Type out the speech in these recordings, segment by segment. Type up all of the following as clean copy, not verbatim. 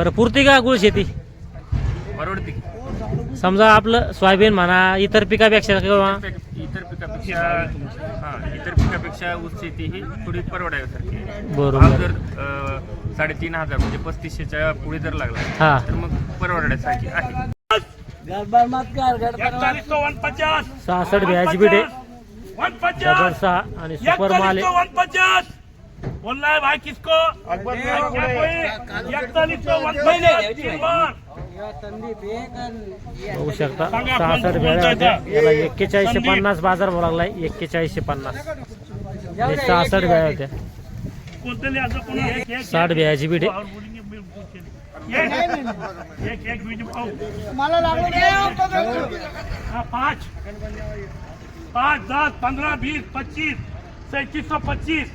बरं पुरती का गुळ शेती? परवडते. समजा आपलं सोयाबीन म्हणा इतर पिकापेक्षा किंवा इतर पिकापेक्षा ऊस शेती ही थोडी परवडायसारखी आहे. बरोबर. भाव जर 3,500 म्हणजे 3500च्या पुढे जर लागला हा. तर मग परवडण्यासारखी आहे. 66 ब्याज बीट आहे डबल 6 आणि सुपर माल आहे. बोलना है भाई किसको? बघू शकता 66 भेळ्या होत्या. याला 4150 बाजार भाव लागलाय. 4150 हे 66 भेळ्या होत्या. 60 ब्याज बीट आहे. मला लागलं 5 10 15 20 25 3725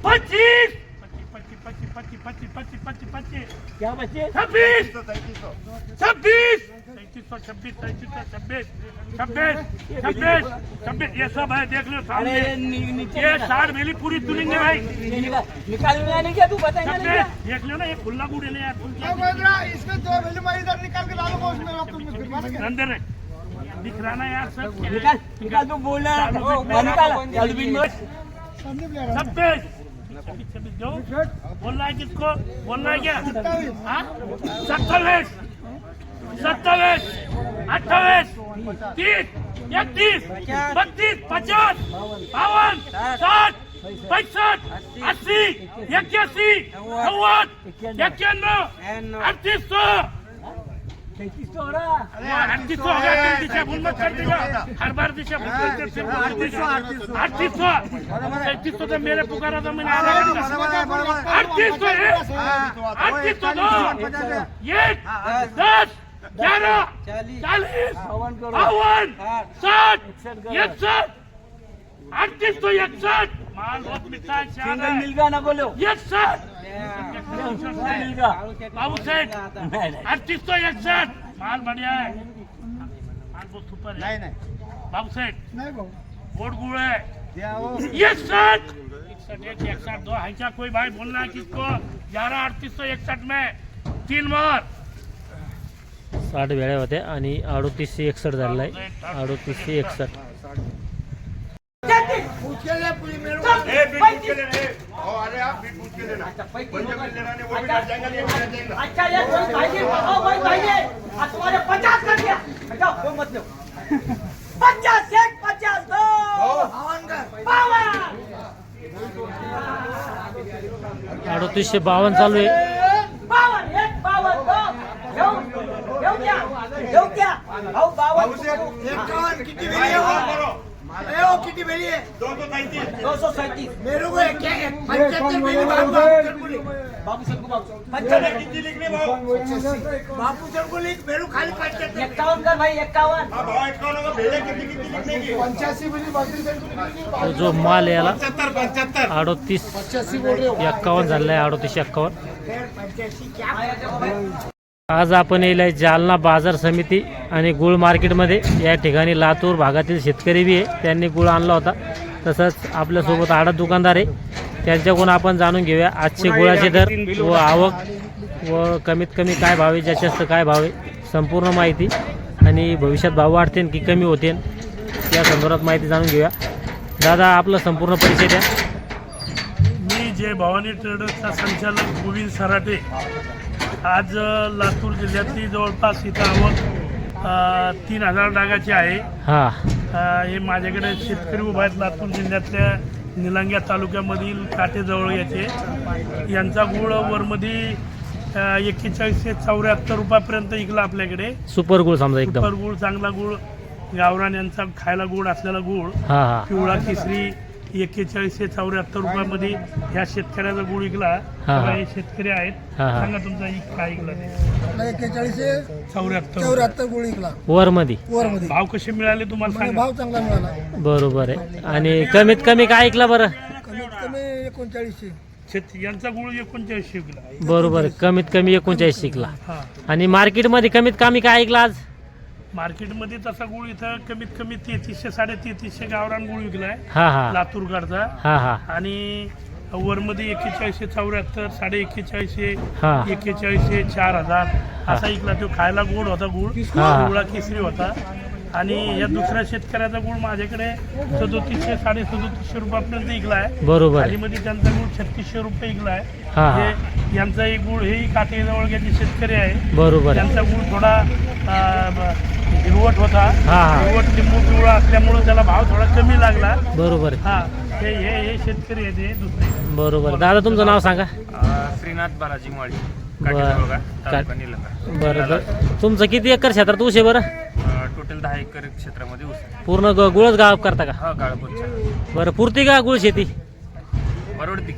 25 क्या बचे 26 ये सब है देख लो सामने। ये 60 मिली पूरी तुलेंगे भाई। निकालूंगा नहीं क्या तू बताएगा नहीं क्या? देख लो ना ये खुला गुड़ है यार इसमें 2 मिली मैं इधर निकाल के डालूंगा उसमें अंदर है दिख रहा ना यार सब निकाल तू बोलना निकाल 26 बोलना है किसको बोलना है क्या? 27 27 28 30 31 32 50 52 60 65 80 81 90 91 3800 3800 हो गया। तुम दिशा भूल मत कर देगा हर बार दिशा भूल करते 3800 तो मेरे पुकारा था मैंने आधा घंटा 3800 दो 1 10 11 40 52 60 61 3861 माल बहुत मिलता है सिंगल मिलगा ना बोलो 61 बाबू सेठ 3861 माल बढ़िया है माल बहुत सुपर है नहीं बाबू सेठ नहीं बोर्ड गुड़ है 61 दो है क्या कोई भाई बोलना है किसको 11 3861 में 3 मार 60 भेळ्या होत्या आणि 3861 झालेला आहे. 3861 3852 चालू आहे. किती वेळी आहे 237 मेरे को बाबू सर को किती लिखने बाबू सर को लिख मेरे खाली 51 कर भाई 51 जो माल आहे याला 38 51 झालेला आहे. 38 51 आज आपण येईल आहे जालना बाजार समिती आणि गुळ मार्केटमध्ये. या ठिकाणी लातूर भागातील शेतकरी बी आहे, त्यांनी गुळ आणला होता. तसंच आपल्यासोबत आडत दुकानदार आहे, त्यांच्याकडून आपण जाणून घेऊया आजचे गुळाचे दर व आवक व कमीत कमी काय भाव आहे, जास्त काय भाव आहे, संपूर्ण माहिती आणि भविष्यात भाव वाढतील की कमी होतील या संदर्भात माहिती जाणून घेऊया. दादा आपला संपूर्ण परिचय द्या. मी जय भवानी ट्रेडर्सचा संचालक गोविंद सराटे. आज लातूर जिल्ह्यातली जवळपास इथं आवक 3000 डागाची आहे. हे माझ्याकडे शेतकरी उभा आहेत लातूर जिल्ह्यातल्या निलंग्या तालुक्यामधील काटेजवळ याचे. यांचा गुळ वरमध्ये 4174 रुपयापर्यंत विकला आपल्याकडे. सुपर गुळ समजा एकदम सुपर गुळ, चांगला गुळ, गावरान यांचा खायला गुळ असलेला गुळ, पिवळा केसरी 4174 रुपयामध्ये ह्या शेतकऱ्याचा गुळ विकला. हे शेतकरी आहेत, सांगा तुमचा काय विकला ते? 4174 गुळ विकला वर मध्ये. भाव कसे मिळाले तुम्हाला सांगा? भाव चांगला मिळाला. बरोबर आहे. आणि कमीत कमी काय ऐकला बरं? कमीत कमी 3900. यांचा गुळ 3900 विकला. बरोबर, कमीत कमी 39 शिकला. आणि मार्केटमध्ये कमीत कमी काय ऐकला आज? मार्केटमध्ये तसा गुळ इथं कमीत कमी 3300 3350 गावरान गुळ विकलाय लातूरकडचा. आणि वरमध्ये 4174, 41.5, हा 41, 4000 असा इकला. तो खायला गोड होता गुळ, हा. गुळा केसरी होता. आणि या दुसऱ्या शेतकऱ्याचा गुळ माझ्याकडे 3700, 3750 रुपयापर्यंत इकला आहे. बरोबर आणि मध्ये त्यांचा गुळ 3600 रुपये इकला आहे. हा हा हे यांचाही गुळ, हेही काटेजवळ जे शेतकरी आहे बरोबर आहे. त्यांचा गुळ थोडा हिरवट होता. हा हा हिरवट लिंबू पिवळा असल्यामुळे त्याला भाव थोडा कमी लागला. बरोबर आहे. हा हे शेतकरी आहे ते दुसरे. बरोबर. दादा तुमचं नाव सांगा. श्रीनाथ बालाजी माळी, बरं. काटेजवळ, तालुका निलंगा. बरं तुमचं किती एकर क्षेत्रात ऊस आहे बरं? टोटल 10 एकर क्षेत्रामध्ये ऊस आहे. पूर्ण गुळच गाव करता का? हा गाळपूरच्या. बरं पुरती का गुळ शेती? परवडते.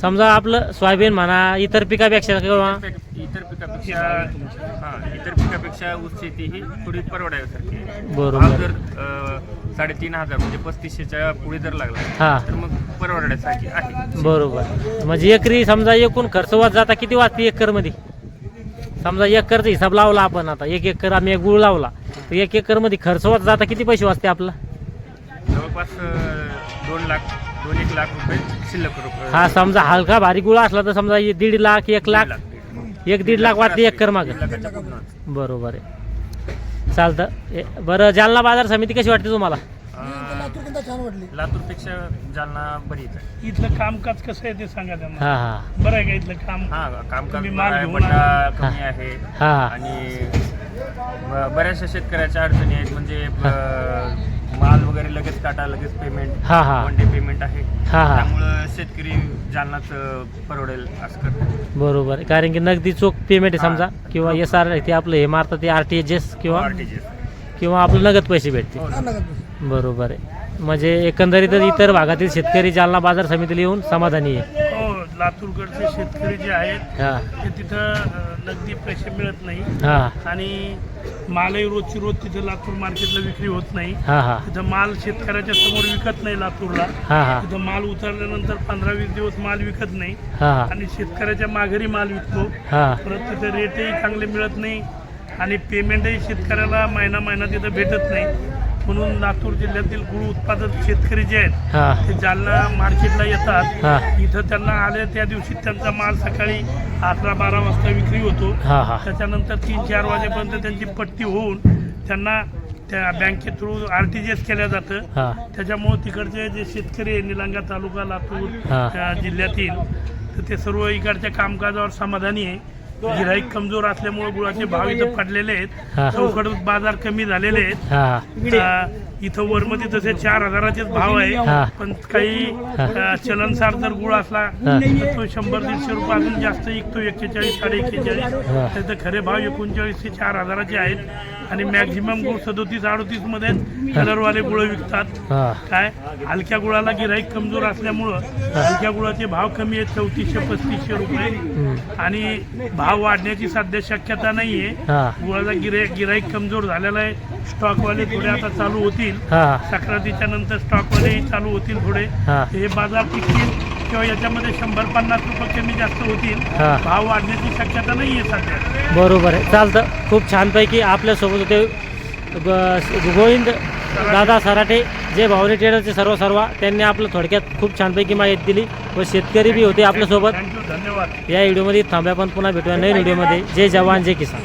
समजा आपलं सोयाबीन म्हणा, इतर पिकापेक्षा किंवा इतर पिकापेक्षा ऊस शेती ही थोडी परवडायसारखी आहे. बरोबर. भाव जर 3500 म्हणजे 3500च्या पुढे जर लागला हा तर मग परवडण्यासारखी आहे. बरोबर. म्हणजे एकरी समजा एकूण खर्च वाच जाता किती वाजते एकर मध्ये? समजा एकरचा हिसाब लावला आपण, आता 1 एकर आम्ही गुळ लावला तर 1 एकर मध्ये खर्च वाच जाता किती पैसे वाचते आपला? जवळपास 2 लाख रुपये शिल्लक रुपये. हा समजा हलका भारी गुळ असला तर समजा 1.5 लाख 1 लाख 1-1.5 लाख वाटते एकर माग. बरोबर आहे. चालतं. बरं जालना बाजार समिती कशी वाटते तुम्हाला? लातूर छान वाटली. लातूरपेक्षा जालना बरीच आहे. इथलं कामकाज कसं आहे ते सांगा त्यांना. हा हा बरं आहे का इथलं काम? हा कामकाज तुम्ही बरं माल आहे, घेऊन बट्टा आला. कमी आहे. हा आणि बऱ्याचशा शेतकऱ्याच्या अडचणी आहेत. म्हणजे माल वगैरे लगेच काटा, लगेच पेमेंट, हा हा 1 डे पेमेंट आहे. हा हा त्यामुळं शेतकरी जालनाच परवडेल असं करतात. बरोबर आहे. कारण की नगदी चोख पेमेंट आहे समजा, किंवा SR ते आपलं हे मारतात ते RTGS किंवा आपलं नगद पैसे भेटते. हा नका तू. बरोबर आहे. म्हणजे एकंदरीत इतर भागातील शेतकरी जालना बाजार समितीला येऊन समाधानी आहे. हो, लातूरकडचे शेतकरी जे आहेत हा ते तिथं नगदी पैसे मिळत नाही. हा आणि मालही रोजची रोज तिथं लातूर मार्केटला विक्री होत नाही. हा हा तिथं माल शेतकऱ्याच्या समोर विकत नाही लातूरला. हा हा तिथं माल उतरल्यानंतर 15-20 दिवस माल विकत नाही. हा आणि शेतकऱ्याच्या माघारी माल विकतो. हा परत तिथं रेटही चांगले मिळत नाही आणि पेमेंटही शेतकऱ्याला महिना तिथं भेटत नाही. म्हणून लातूर जिल्ह्यातील गुळ उत्पादक शेतकरी जे आहेत हा ते जालना मार्केटला येतात. हा इथं त्यांना आले त्या दिवशी त्यांचा माल सकाळी 11-12 वाजता विक्री होतो. हा हा त्याच्यानंतर 3-4 वाजेपर्यंत त्यांची पट्टी होऊन त्यांना त्या बँके थ्रू RTGS केल्या जातं. हा त्याच्यामुळं तिकडचे जे शेतकरी आहे निलंगा तालुका लातूर हा. जिल्ह्यातील, तर ते सर्व इकडच्या कामकाजावर समाधानी आहे. गिराईक कमजोर असल्यामुळे गुळाचे भाव इथं पडलेले आहेत. हा. चौकड बाजार कमी झालेले आहेत. हा इथं वरमध्ये तसे 4000चेच भाव हा. आहे. पण काही चलनसार जर गुळ असला तर तो 100-150 रुपये अजून जास्त विकतो. 41, 41.5. हा. त्याचे खरे भाव 39 ते 4000चे आहेत. आणि मॅक्झिमम गुळ 37-38 मध्ये कलरवाले गुळ विकतात. हा काय हलक्या गुळाला गिराईक कमजोर असल्यामुळं हलक्या गुळाचे भाव कमी आहेत, 3400-3500 रुपये. आणि भाव वाढण्याची सध्या शक्यता नाहीये. हा गुळाचा गिराईक कमजोर झालेला आहे. स्टॉकवाले थोडे आता चालू होतील. हा सक्रातीच्या नंतर स्टॉकवालेही चालू होतील थोडे. हा. हे बाजार टिकतील किंवा याच्यामध्ये 100-50 रुपये कमी जास्त होतील. हा. भाव वाढण्याची शक्यता नाहीये सध्या. बरोबर आहे. चालतं. खूप छानपैकी आपल्यासोबत होते गोविंद दादा सराटे, जे भावने ट्रेडरचे सर्व त्यांनी आपलं थोडक्यात खूप छानपैकी माहिती दिली व शेतकरी बी होते आपल्यासोबत. थँक्यू, धन्यवाद. या व्हिडिओमध्ये थांब्या, पण पुन्हा भेटूया नवीन व्हिडिओमध्ये. जय जवान जय किसान.